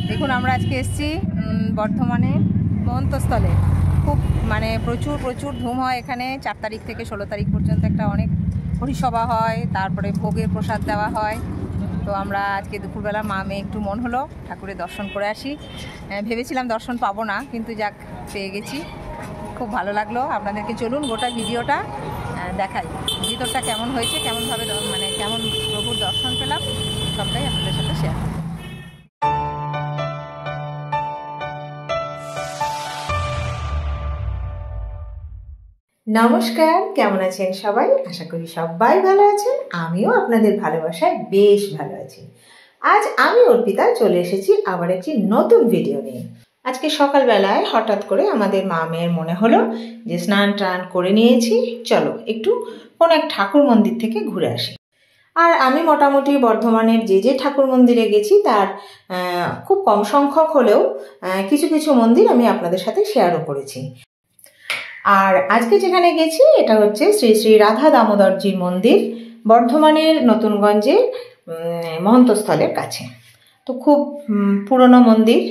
দেখুন আমরা আজকে এসেছি বর্ধমানে মহন্তস্থলে। খুব মানে প্রচুর প্রচুর ধুম হয় এখানে। 4 তারিখ থেকে 16 তারিখ পর্যন্ত একটা অনেক হরিসভা হয়, তারপরে ভোগের প্রসাদ দেওয়া হয়। তো আমরা আজকে দুপুরবেলা মা মেয়ে একটু মন হলো ঠাকুরের দর্শন করে আসি। ভেবেছিলাম দর্শন পাবো না, কিন্তু যাক পেয়ে গেছি, খুব ভালো লাগলো। আপনাদেরকে চলুন গোটা ভিডিওটা দেখাই, ভিতরটা কেমন হয়েছে, কেমনভাবে মানে কেমন প্রভুর দর্শন পেলাম, সবটাই আপনাদের সাথে শেয়ার করব। নমস্কার, কেমন আছেন সবাই? আশা করি সবাই ভালো আছেন। আমিও আপনাদের ভালোবাসায় বেশ ভালো আছি। আজ আমি অর্পিতা চলে এসেছি আবার একটি নতুন ভিডিও নিয়ে। আজকে সকালবেলায় হঠাৎ করে আমাদের মা মেয়ের মনে হলো যে স্নান টান করে নিয়েছি, চলো একটু কোনো এক ঠাকুর মন্দির থেকে ঘুরে আসি। আর আমি মোটামুটি বর্ধমানের যে ঠাকুর মন্দিরে গেছি তার খুব কম সংখ্যক হলেও কিছু কিছু মন্দির আমি আপনাদের সাথে শেয়ারও করেছি। আর আজকে যেখানে গেছি এটা হচ্ছে শ্রী শ্রী রাধা দামোদরজির মন্দির, বর্ধমানের নতুনগঞ্জের মহন্তস্থলের কাছে। তো খুব পুরনো মন্দির।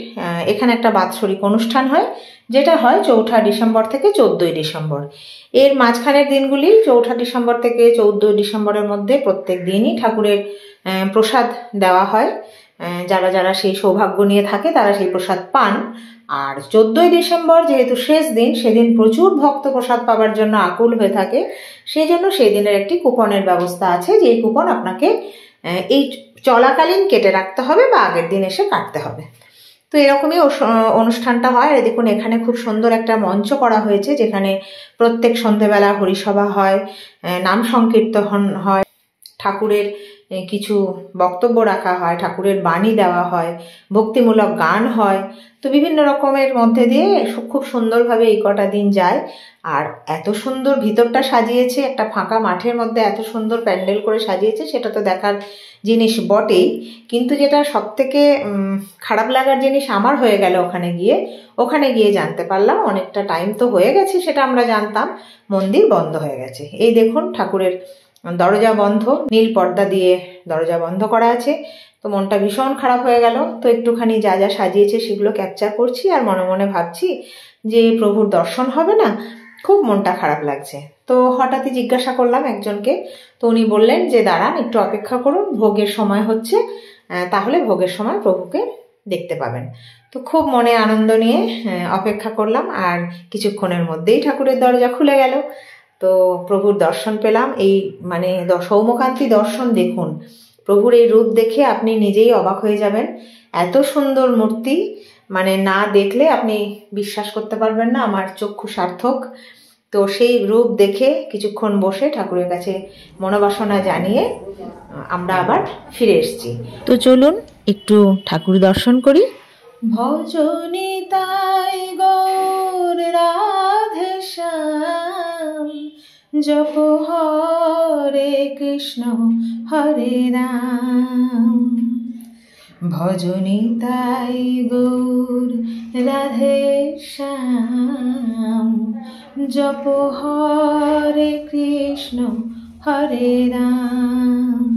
এখানে একটা বাৎসরিক অনুষ্ঠান হয়, যেটা হয় 4 ডিসেম্বর থেকে 14 ডিসেম্বর। এর মাঝখানের দিনগুলি 4 ডিসেম্বর থেকে 14 ডিসেম্বরের মধ্যে প্রত্যেক দিনই ঠাকুরের প্রসাদ দেওয়া হয়। যারা যারা সেই সৌভাগ্য নিয়ে থাকে তারা সেই প্রসাদ পান। আর 14 ডিসেম্বর যেহেতু শেষ দিন, সেদিন প্রচুর ভক্ত প্রসাদ পাওয়ার জন্য আকুল হয়ে থাকে। সেই জন্য সেই দিনের একটি কুপনের ব্যবস্থা আছে, যে কুপন আপনাকে এই চলাকালীন কেটে রাখতে হবে বা আগের দিন এসে কাটতে হবে। তো এরকমই অনুষ্ঠানটা হয়। আর দেখুন এখানে খুব সুন্দর একটা মঞ্চ করা হয়েছে, যেখানে প্রত্যেক সন্ধেবেলা হরিসভা হয়, নাম সংকীর্তন হয়, ঠাকুরের কিছু বক্তব্য রাখা হয়, ঠাকুরের বাণী দেওয়া হয়, ভক্তিমূলক গান হয়। তো বিভিন্ন রকমের মধ্যে দিয়ে খুব সুন্দরভাবে এই কটা দিন যায়। আর এত সুন্দর ভিতরটা সাজিয়েছে, একটা ফাঁকা মাঠের মধ্যে এত সুন্দর প্যান্ডেল করে সাজিয়েছে, সেটা তো দেখার জিনিস বটেই। কিন্তু যেটা সব থেকে খারাপ লাগার জিনিস আমার হয়ে গেল ওখানে গিয়ে জানতে পারলাম, অনেকটা টাইম তো হয়ে গেছে সেটা আমরা জানতাম, মন্দির বন্ধ হয়ে গেছে। এই দেখুন ঠাকুরের দরজা বন্ধ, নীল পর্দা দিয়ে দরজা বন্ধ করা আছে। তো মনটা ভীষণ খারাপ হয়ে গেল। তো একটুখানি যা যা সাজিয়েছে সেগুলো ক্যাপচার করছি, আর মনে মনে ভাবছি যে প্রভুর দর্শন হবে না, খুব মনটা খারাপ লাগছে। তো হঠাৎই জিজ্ঞাসা করলাম একজনকে, তো উনি বললেন যে দাঁড়ান, একটু অপেক্ষা করুন, ভোগের সময় হচ্ছে, তাহলে ভোগের সময় প্রভুকে দেখতে পাবেন। তো খুব মনে আনন্দ নিয়ে অপেক্ষা করলাম, আর কিছুক্ষণের মধ্যেই ঠাকুরের দরজা খুলে গেল। তো প্রভুর দর্শন পেলাম। এই মানে সৌমকান্তি দর্শন দেখুন, প্রভুর এই রূপ দেখে আপনি নিজেই অবাক হয়ে যাবেন। এত সুন্দর মূর্তি, মানে না দেখলে আপনি বিশ্বাস করতে পারবেন না আমার চক্ষু সার্থক। তো সেই রূপ দেখে কিছুক্ষণ বসে ঠাকুরের কাছে মনোবাসনা জানিয়ে আমরা আবার ফিরে এসেছি। তো চলুন একটু ঠাকুর দর্শন করি। ভজনি তাই গৌর রাধে শ্যাম, জপ হরে কৃষ্ণ হরে রাম। ভজনি তাই গৌর রাধে শ্যাম, জপ হরে কৃষ্ণ হরে রাম।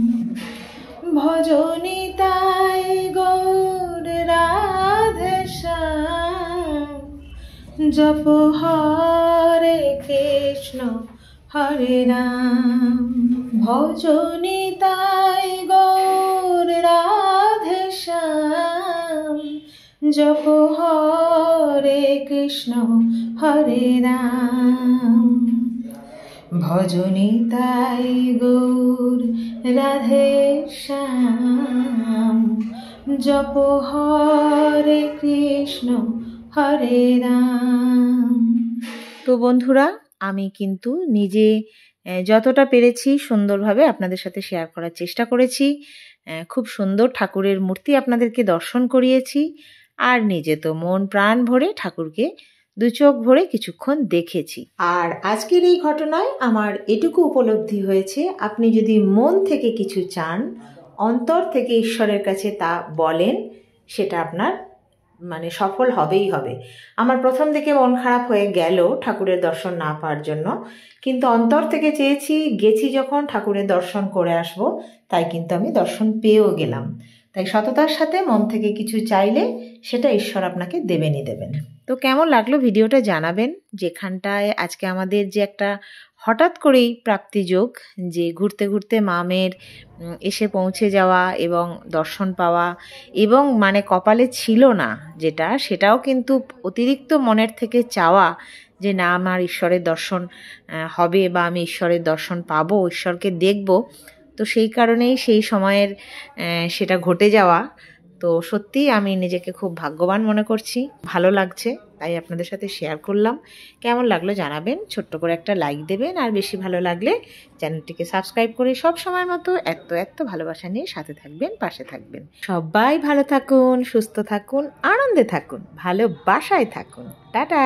ভজনি তাই গৌর রাধে শ্যাম, জপ হরে কৃষ্ণ হরে রাম। ভজনি তাই গৌর রাধে শ্যাম, জপ হরে কৃষ্ণ হরে রাম। ভজনি তাই গৌর রাধে শ্যাম, জপ হরে কৃষ্ণ হরে রাম। তো বন্ধুরা, আমি কিন্তু নিজে যতটা পেরেছি সুন্দরভাবে আপনাদের সাথে শেয়ার করার চেষ্টা করেছি। খুব সুন্দর ঠাকুরের মূর্তি আপনাদেরকে দর্শন করিয়েছি, আর নিজে তো মন প্রাণ ভরে ঠাকুরকে 2 চোখ ভরে কিছুক্ষণ দেখেছি। আর আজকের এই ঘটনায় আমার এটুকু উপলব্ধি হয়েছে, আপনি যদি মন থেকে কিছু চান, অন্তর থেকে ঈশ্বরের কাছে তা বলেন, সেটা আপনার মানে সফল হবেই হবে। আমার প্রথম দিকে মন খারাপ হয়ে গেল ঠাকুরের দর্শন না পাওয়ার জন্য, কিন্তু অন্তর থেকে চেয়েছি, গেছি যখন ঠাকুরের দর্শন করে আসব, তাই কিন্তু আমি দর্শন পেয়েও গেলাম। তাই সততার সাথে মন থেকে কিছু চাইলে সেটা ঈশ্বর আপনাকে দেবেনই দেবেন। তো কেমন লাগলো ভিডিওটা জানাবেন। যেখানটায় আজকে আমাদের যে একটা হঠাৎ করেই প্রাপ্তিযোগ, যে ঘুরতে ঘুরতে মামের এসে পৌঁছে যাওয়া এবং দর্শন পাওয়া, এবং মানে কপালে ছিল না যেটা, সেটাও কিন্তু অতিরিক্ত মনের থেকে চাওয়া যে না আমার ঈশ্বরের দর্শন হবে বা আমি ঈশ্বরের দর্শন পাবো, ঈশ্বরকে দেখব। তো সেই কারণেই সেই সময়ের সেটা ঘটে যাওয়া। তো সত্যিই আমি নিজেকে খুব ভাগ্যবান মনে করছি, ভালো লাগছে, তাই আপনাদের সাথে শেয়ার করলাম। কেমন লাগলো জানাবেন, ছোট্ট করে একটা লাইক দেবেন, আর বেশি ভালো লাগলে চ্যানেলটিকে সাবস্ক্রাইব করে সব সময়ের মতো এত ভালোবাসা নিয়ে সাথে থাকবেন, পাশে থাকবেন। সবাই ভালো থাকুন, সুস্থ থাকুন, আনন্দে থাকুন, ভালোবাসায় থাকুন। টাটা।